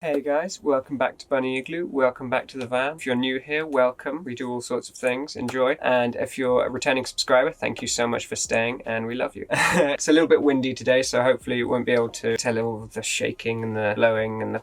Hey guys, welcome back to Bunny Igloo, welcome back to the van. If you're new here, welcome. We do all sorts of things, enjoy. And if you're a returning subscriber, thank you so much for staying and we love you. It's a little bit windy today, so hopefully you won't be able to tell all the shaking and the blowing and the...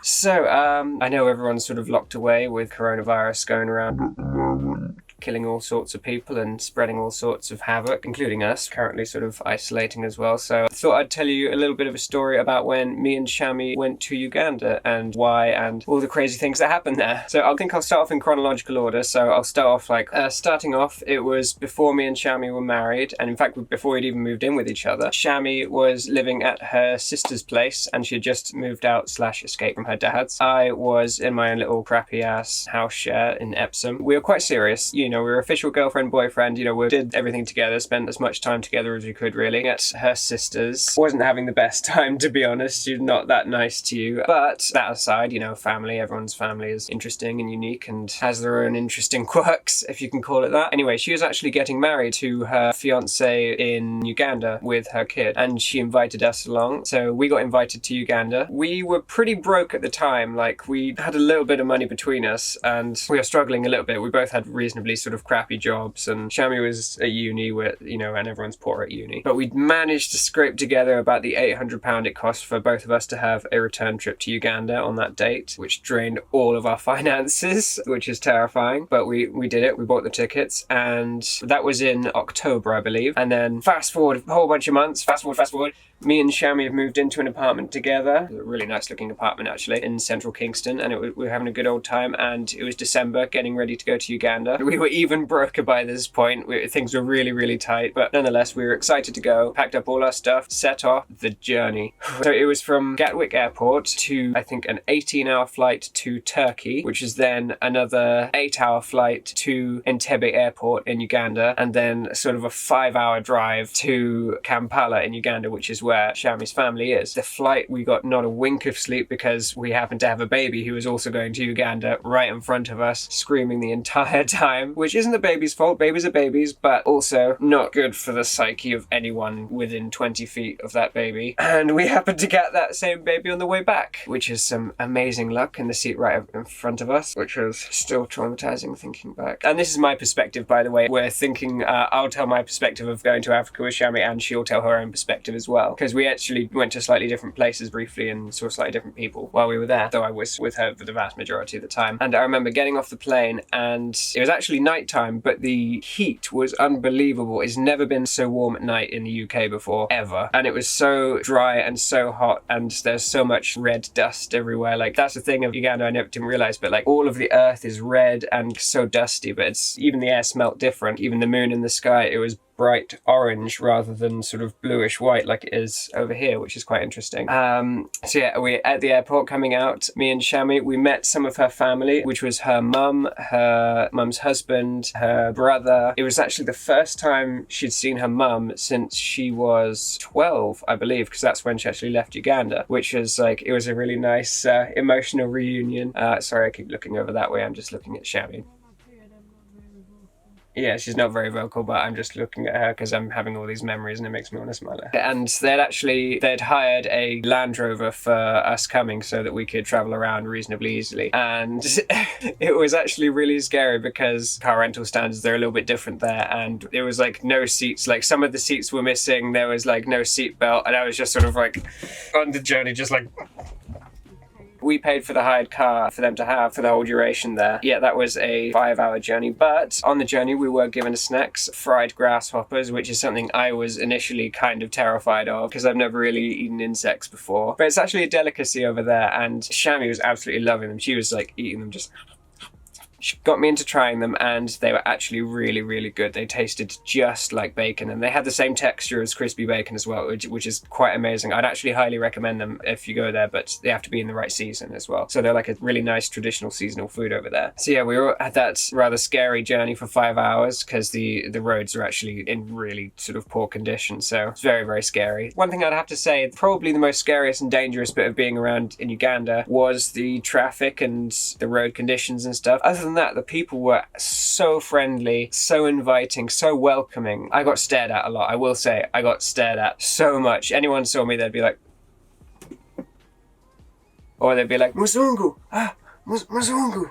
So, I know everyone's sort of locked away with coronavirus going around, killing all sorts of people and spreading all sorts of havoc, including us, currently sort of isolating as well. So I thought I'd tell you a little bit of a story about when me and Shami went to Uganda and why and all the crazy things that happened there. So I think I'll start off in chronological order. So I'll start off starting off, it was before me and Shami were married, and in fact before we'd even moved in with each other. Shami was living at her sister's place and she had just moved out / escaped from her dad's. I was in my own little crappy ass house share in Epsom. We were quite serious, we were official girlfriend, boyfriend, we did everything together, spent as much time together as we could really. At her sister's, wasn't having the best time, to be honest. She's not that nice to you. But that aside, family, everyone's family is interesting and unique and has their own interesting quirks, if you can call it that. Anyway, she was actually getting married to her fiance in Uganda with her kid, and she invited us along. So we got invited to Uganda. We were pretty broke at the time, we had a little bit of money between us and we were struggling a little bit. We both had reasonably sort of crappy jobs, and Shami was at uni where, and everyone's poor at uni. But we'd managed to scrape together about the £800 it cost for both of us to have a return trip to Uganda on that date, which drained all of our finances, which is terrifying. But we did it, we bought the tickets, and that was in October, I believe. And then fast forward a whole bunch of months, fast forward, me and Shami have moved into an apartment together, a really nice looking apartment actually, in central Kingston, and we were having a good old time, and it was December, getting ready to go to Uganda. We were even broker by this point. Things were really, really tight, but nonetheless, we were excited to go, packed up all our stuff, set off the journey. So it was from Gatwick Airport to, I think, an 18-hour flight to Turkey, which is then another 8-hour flight to Entebbe Airport in Uganda, and then sort of a 5-hour drive to Kampala in Uganda, which is where Shami's family is. The flight, we got not a wink of sleep because we happened to have a baby who was also going to Uganda right in front of us, screaming the entire time, which isn't the baby's fault. Babies are babies, but also not good for the psyche of anyone within 20 feet of that baby. And we happened to get that same baby on the way back, which is some amazing luck, in the seat right in front of us, which was still traumatizing thinking back. And this is my perspective, by the way. We're thinking, I'll tell my perspective of going to Africa with Shami, and she'll tell her own perspective as well. Because we actually went to slightly different places briefly and saw slightly different people while we were there, though I was with her for the vast majority of the time. And I remember getting off the plane, and it was actually nighttime, but the heat was unbelievable. It's never been so warm at night in the UK before, ever. And it was so dry and so hot, and there's so much red dust everywhere. That's the thing of Uganda I never didn't realize, but all of the earth is red and so dusty, but even the air smelt different. Even the moon in the sky, it was bright orange rather than sort of bluish white like it is over here, which is quite interesting. So yeah, we at the airport coming out, me and Shami, we met some of her family, which was her mum, her mum's husband, her brother. It was actually the first time she'd seen her mum since she was 12, I believe, because that's when she actually left Uganda, which was it was a really nice emotional reunion. Sorry, I keep looking over that way. I'm just looking at Shami. Yeah, she's not very vocal, but I'm just looking at her because I'm having all these memories and it makes me want to smile at her. And they'd hired a Land Rover for us coming so that we could travel around reasonably easily. And it was actually really scary because car rental standards, they're a little bit different there. And there was no seats, some of the seats were missing. There was no seat belt. And I was just sort of on the journey, just we paid for the hired car for them to have for the whole duration there. Yeah, that was a 5-hour journey, but on the journey we were given snacks, fried grasshoppers, which is something I was initially kind of terrified of because I've never really eaten insects before. But it's actually a delicacy over there, and Shami was absolutely loving them. She was eating them just... She got me into trying them, and they were actually really, really good. They tasted just like bacon, and they had the same texture as crispy bacon as well, which is quite amazing. I'd actually highly recommend them if you go there, but they have to be in the right season as well. So they're a really nice traditional seasonal food over there. So yeah, we were at that rather scary journey for 5 hours because the roads are actually in really sort of poor condition. So it's very, very scary. One thing I'd have to say, probably the most scariest and dangerous bit of being around in Uganda was the traffic and the road conditions and stuff. Other than that, the people were so friendly, so inviting, so welcoming. I got stared at a lot. I will say I got stared at so much. Anyone saw me, they'd be like, Or they'd be like, Muzungu, Muzungu.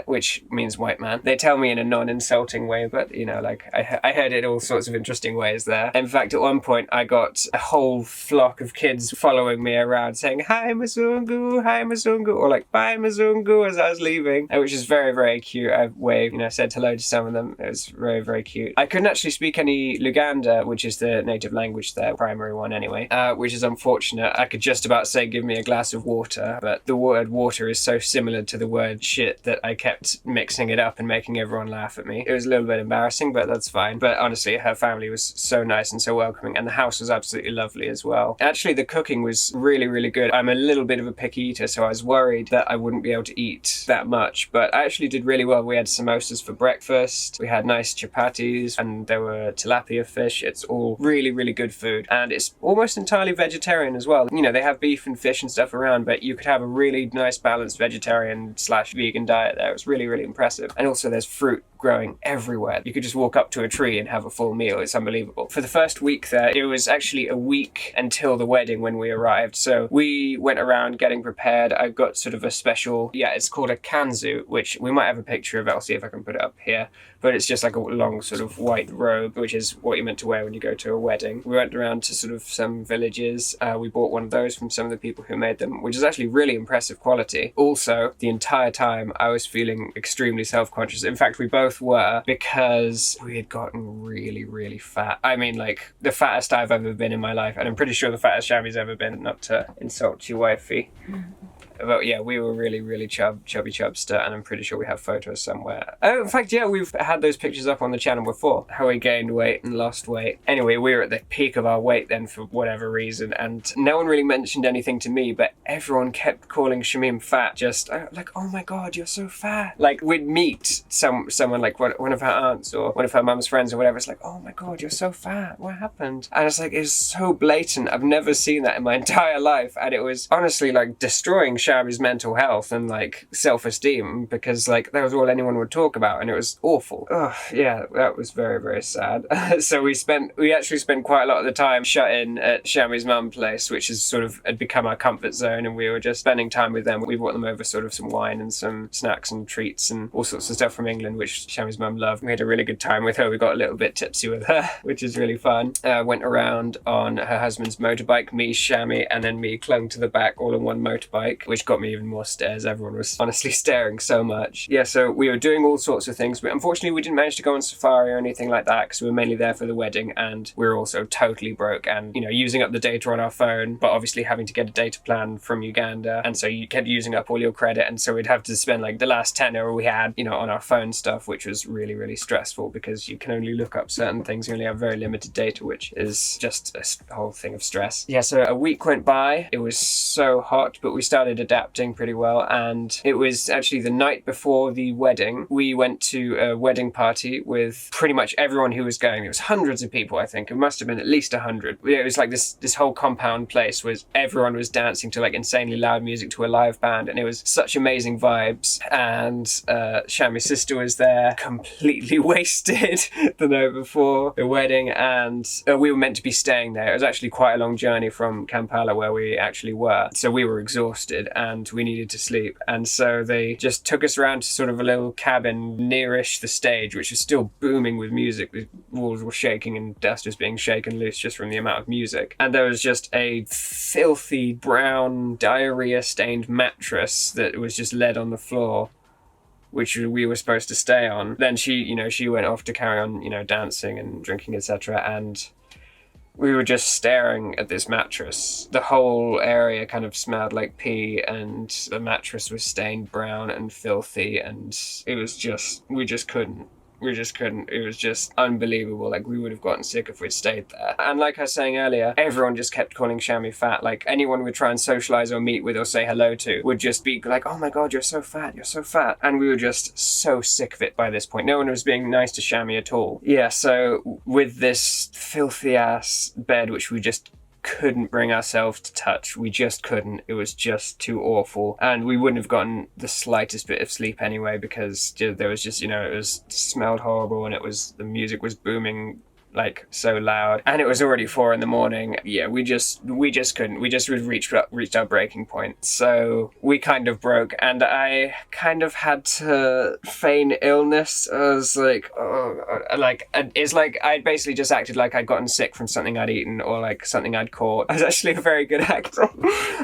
Which means white man. They tell me in a non-insulting way, but like I heard it all sorts of interesting ways there. In fact, at one point I got a whole flock of kids following me around saying, hi Muzungu, or like, bye Muzungu, as I was leaving, which is very, very cute. I waved, said hello to some of them. It was very, very cute. I couldn't actually speak any Luganda, which is the native language there, primary one anyway, which is unfortunate. I could just about say, give me a glass of water, but the word water is so similar to the word shit that I kept mixing it up and making everyone laugh at me. It was a little bit embarrassing, but that's fine. But honestly, her family was so nice and so welcoming, and the house was absolutely lovely as well. Actually, the cooking was really, really good. I'm a little bit of a picky eater, so I was worried that I wouldn't be able to eat that much, but I actually did really well. We had samosas for breakfast, we had nice chapatis, and there were tilapia fish. It's all really, really good food, and it's almost entirely vegetarian as well. They have beef and fish and stuff around, but you could have a really nice balanced vegetarian/vegan diet there. It was really, really impressive. And also there's fruit growing everywhere. You could just walk up to a tree and have a full meal. It's unbelievable. For the first week there, it was actually a week until the wedding when we arrived. So we went around getting prepared. I got sort of a special, it's called a kanzu, which we might have a picture of it. I'll see if I can put it up here. But it's just like a long sort of white robe, which is what you're meant to wear when you go to a wedding. We went around to sort of some villages. We bought one of those from some of the people who made them, which is actually really impressive quality. Also, the entire time I was feeling extremely self-conscious. In fact, we both were, because we had gotten really, really fat. I mean, like, the fattest I've ever been in my life, and I'm pretty sure the fattest Shami's ever been, not to insult your wifey. But yeah, we were really, really chubby chubster, and I'm pretty sure we have photos somewhere. Oh, in fact, yeah, we've had those pictures up on the channel before. How we gained weight and lost weight. Anyway, we were at the peak of our weight then for whatever reason, and no one really mentioned anything to me, but everyone kept calling Shamim fat, just like, oh my god, you're so fat. Like, we'd meet someone like one of her aunts or one of her mum's friends or whatever. It's like, oh my god, you're so fat. What happened? And it's like, it's so blatant. I've never seen that in my entire life, and it was honestly like destroying Shami's mental health and like self-esteem, because like that was all anyone would talk about, and it was awful. Oh yeah, that was very, very sad. So we actually spent quite a lot of the time shut in at Shami's mum's place, which is sort of had become our comfort zone, and we were just spending time with them. We brought them over sort of some wine and some snacks and treats and all sorts of stuff from England, which Shami's mum loved. We had a really good time with her. We got a little bit tipsy with her, which is really fun. Went around on her husband's motorbike, me, Shami, and then me clung to the back all on one motorbike, which got me even more stares. Everyone was honestly staring so much. Yeah, so we were doing all sorts of things, but unfortunately we didn't manage to go on safari or anything like that, because we were mainly there for the wedding, and we were also totally broke and, using up the data on our phone, but obviously having to get a data plan from Uganda, and so you kept using up all your credit, and so we'd have to spend like the last tenner we had, on our phone stuff, which was really, really stressful, because you can only look up certain things. You only have very limited data, which is just a whole thing of stress. Yeah, so a week went by. It was so hot, but we started adapting pretty well, and it was actually the night before the wedding. We went to a wedding party with pretty much everyone who was going. There was hundreds of people, I think. It must have been at least 100. It was like this whole compound place was everyone was dancing to like insanely loud music to a live band, and it was such amazing vibes. And Shami's sister was there, completely wasted the night before the wedding, and we were meant to be staying there. It was actually quite a long journey from Kampala where we actually were, so we were exhausted and we needed to sleep, and so they just took us around to sort of a little cabin nearish the stage, which was still booming with music. The walls were shaking and dust was being shaken loose just from the amount of music, and there was just a filthy brown diarrhea stained mattress that was just laid on the floor, which we were supposed to stay on. Then she went off to carry on, dancing and drinking, etc., and we were just staring at this mattress. The whole area kind of smelled like pee, and the mattress was stained brown and filthy, and it was just, we just couldn't. It was just unbelievable. Like, we would have gotten sick if we'd stayed there. And like I was saying earlier, everyone just kept calling Shami fat. Like, anyone we'd try and socialize or meet with or say hello to would just be like, oh my god, you're so fat, you're so fat. And we were just so sick of it by this point. No one was being nice to Shami at all. Yeah, so with this filthy ass bed, which we just couldn't bring ourselves to touch. We just couldn't. It was just too awful. And we wouldn't have gotten the slightest bit of sleep anyway, because there was just, it smelled horrible, and the music was booming like so loud, and it was already 4 a.m. Yeah, we just couldn't. We just reached our breaking point. So we kind of broke, and I kind of had to feign illness. I was like, it's like I basically just acted like I'd gotten sick from something I'd eaten or like something I'd caught. I was actually a very good actor,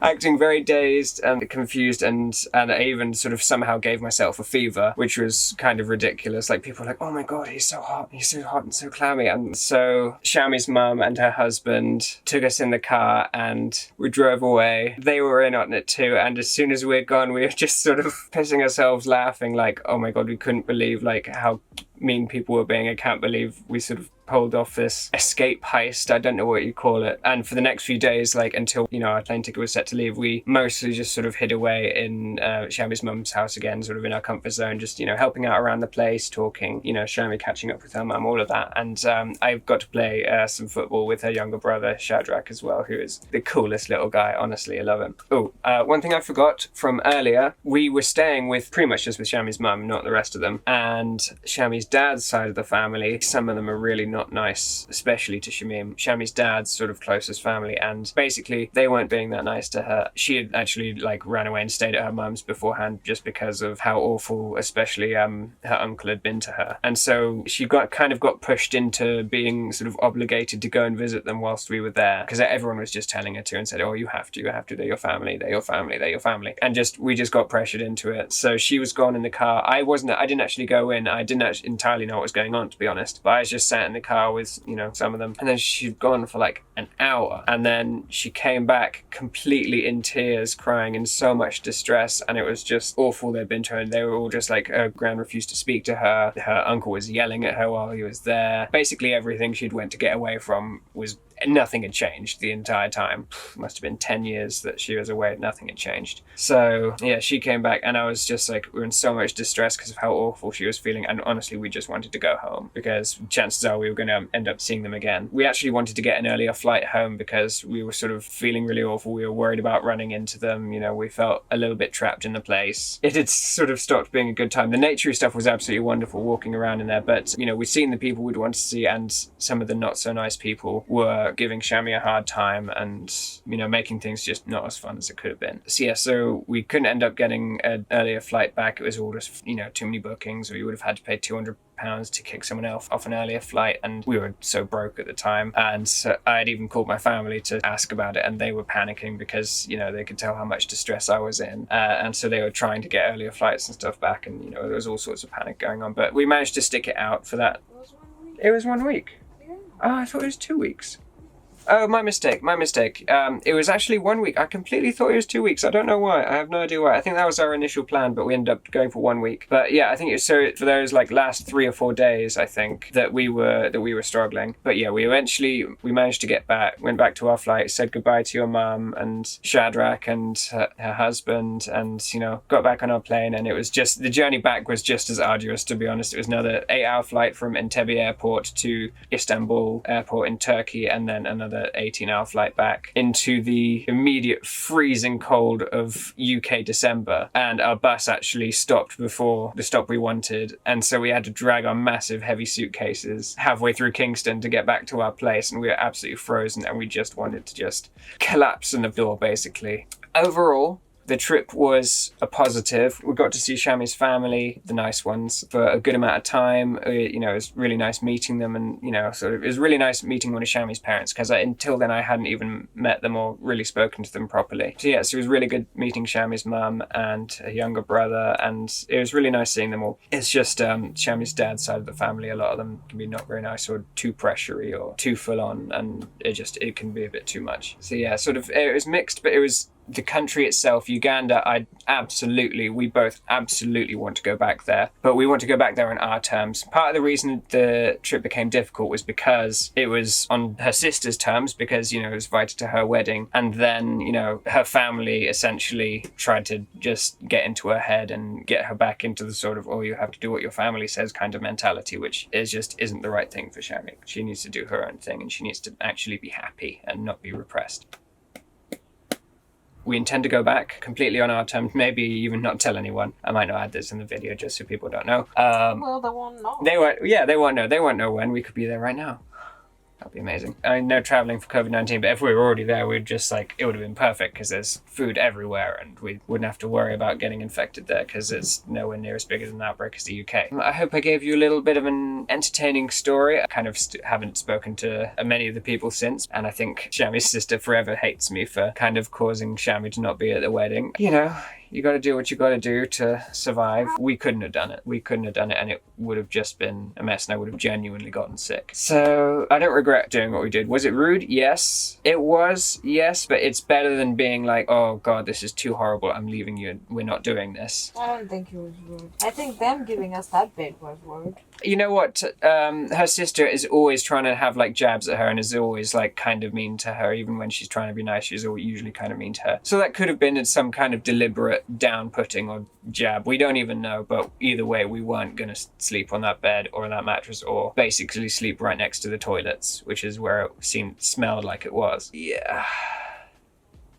acting very dazed and confused, and I even sort of somehow gave myself a fever, which was kind of ridiculous. Like people were like, oh my god, he's so hot and so clammy. And so Shami's mum and her husband took us in the car and we drove away. They were in on it too, and as soon as we were gone, we were just sort of pissing ourselves laughing, like, oh my god, we couldn't believe like how mean people were being. I can't believe we sort of pulled off this escape heist. I don't know what you call it. And for the next few days, like until, you know, our plane ticket was set to leave, we mostly just sort of hid away in Shami's mum's house again, sort of in our comfort zone, just, you know, helping out around the place, talking, you know, Shami catching up with her mum, all of that. And I got to play some football with her younger brother, Shadrach, as well, who is the coolest little guy. Honestly, I love him. Oh, one thing I forgot from earlier, we were staying with pretty much just with Shami's mum, not the rest of them. And Shami's dad's side of the family, some of them are really not nice, especially to Shamim. Shami's dad's sort of closest family, and basically they weren't being that nice to her. She had actually like ran away and stayed at her mum's beforehand just because of how awful, especially her uncle had been to her. And so she got pushed into being sort of obligated to go and visit them whilst we were there, because everyone was just telling her to and said, oh, you have to, they're your family, and we just got pressured into it. So she was gone in the car. I didn't actually go in. I didn't entirely know what was going on, to be honest, but I was just sat in the car with, you know, some of them, and then she'd gone for like an hour, and then she came back completely in tears, crying in so much distress, and it was just awful. They'd been to her, and they were all just like, her gran refused to speak to her, her uncle was yelling at her while he was there. Basically everything she'd went to get away from was, nothing had changed the entire time. Must have been 10 years that she was away, nothing had changed. So yeah, she came back, and I was just like, we were in so much distress because of how awful she was feeling, and honestly we just wanted to go home because chances are we were going to end up seeing them again. We actually wanted to get an earlier flight home because we were sort of feeling really awful. We were worried about running into them, you know, we felt a little bit trapped in the place. It had sort of stopped being a good time. The naturey stuff was absolutely wonderful walking around in there, but you know, we'd seen the people we'd want to see, and some of the not so nice people were giving Shami a hard time and, you know, making things just not as fun as it could have been. So yeah, so we couldn't end up getting an earlier flight back. It was all just, you know, too many bookings, or you would have had to pay £200 to kick someone else off an earlier flight, and we were so broke at the time. And so I had even called my family to ask about it, and they were panicking because, you know, they could tell how much distress I was in, and so they were trying to get earlier flights and stuff back, and you know, there was all sorts of panic going on, but we managed to stick it out for that. It was 1 week. Yeah. Oh, I thought it was 2 weeks. Oh, my mistake. It was actually 1 week. I completely thought it was 2 weeks. I don't know why. I have no idea why. I think that was our initial plan, but we ended up going for 1 week. But yeah, I think it was so for those like last 3 or 4 days, I think, that we were struggling. But yeah, we managed to get back, went back to our flight, said goodbye to your mum and Shadrach and her husband, and, you know, got back on our plane, and it was just, the journey back was just as arduous, to be honest. It was another 8-hour flight from Entebbe airport to Istanbul airport in Turkey, and then another 18-hour flight back into the immediate freezing cold of UK December, and our bus actually stopped before the stop we wanted, and so we had to drag our massive heavy suitcases halfway through Kingston to get back to our place, and we were absolutely frozen, and we just wanted to just collapse in the door, basically. Overall, the trip was a positive. We got to see Shami's family, the nice ones, for a good amount of time. You know, it was really nice meeting them, and, you know, sort of, it was really nice meeting one of Shami's parents, because until then I hadn't even met them or really spoken to them properly. So yeah, so it was really good meeting Shami's mum and her younger brother, and it was really nice seeing them all. It's just Shami's dad's side of the family, a lot of them can be not very nice, or too pressury, or too full on, and it can be a bit too much. So yeah, sort of, it was mixed, but it was the country itself, Uganda, we both absolutely want to go back there, but we want to go back there on our terms. Part of the reason the trip became difficult was because it was on her sister's terms, because, you know, it was invited to her wedding, and then, you know, her family essentially tried to just get into her head and get her back into the sort of, oh, you have to do what your family says kind of mentality, which isn't the right thing for Shami. She needs to do her own thing, and she needs to actually be happy and not be repressed. We intend to go back completely on our terms, maybe even not tell anyone. I might not add this in the video just so people don't know. Well, they won't know. They won't know. They won't know when. We could be there right now. that'd be amazing. I know traveling for COVID-19, but if we were already there, we'd just like, it would have been perfect because there's food everywhere and we wouldn't have to worry about getting infected there because it's nowhere near as big as an outbreak as the UK. I hope I gave you a little bit of an entertaining story. I kind of haven't spoken to many of the people since, and I think Shammy's sister forever hates me for kind of causing Shammy to not be at the wedding. You know, you got to do what you got to do to survive. We couldn't have done it. We couldn't have done it, and it would have just been a mess, and I would have genuinely gotten sick. So I don't regret doing what we did. Was it rude? Yes. It was, yes, but it's better than being like, oh God, this is too horrible. I'm leaving you and we're not doing this. I don't think it was rude. I think them giving us that bit was rude. You know what? Her sister is always trying to have like jabs at her and is always like kind of mean to her. Even when she's trying to be nice, she's usually kind of mean to her. So that could have been some kind of deliberate down-putting or jab. We don't even know, but either way, we weren't going to sleep on that bed or on that mattress or basically sleep right next to the toilets, which is where it smelled like it was. Yeah.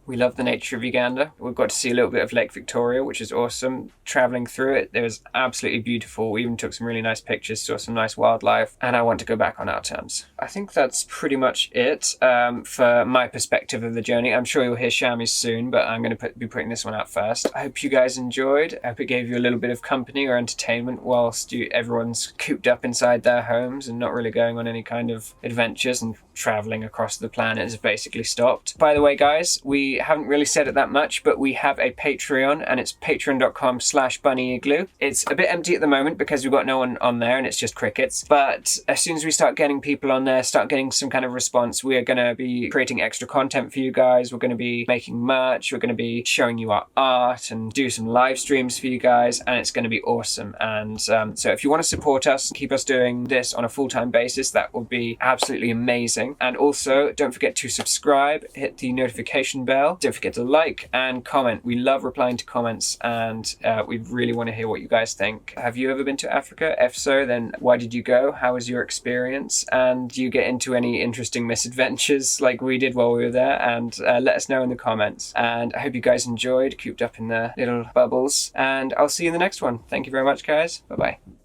We love the nature of Uganda. We've got to see a little bit of Lake Victoria, which is awesome. Traveling through it, it was absolutely beautiful. We even took some really nice pictures, saw some nice wildlife, and I want to go back on our terms. I think that's pretty much it for my perspective of the journey. I'm sure you'll hear Shammy's soon, but I'm going to be putting this one out first. I hope you guys enjoyed. I hope it gave you a little bit of company or entertainment whilst everyone's cooped up inside their homes and not really going on any kind of adventures, and traveling across the planet has basically stopped. By the way, guys, we haven't really said it that much, but we have a Patreon, and it's patreon.com/bunnyigloo. It's a bit empty at the moment because we've got no one on there and it's just crickets. But as soon as we start getting people on there, start getting some kind of response, we are going to be creating extra content for you guys. We're going to be making merch. We're going to be showing you our art and do some live streams for you guys, and it's going to be awesome. And so if you want to support us, keep us doing this on a full-time basis, that would be absolutely amazing. And also, don't forget to subscribe, hit the notification bell. Don't forget to like and comment. We love replying to comments, and we really want to hear what you guys think. Have you ever been to Africa? If so, then why did you go? How was your experience? And do you get into any interesting misadventures like we did while we were there? And let us know in the comments. And I hope you guys enjoyed, cooped up in the little bubbles. And I'll see you in the next one. Thank you very much, guys. Bye-bye.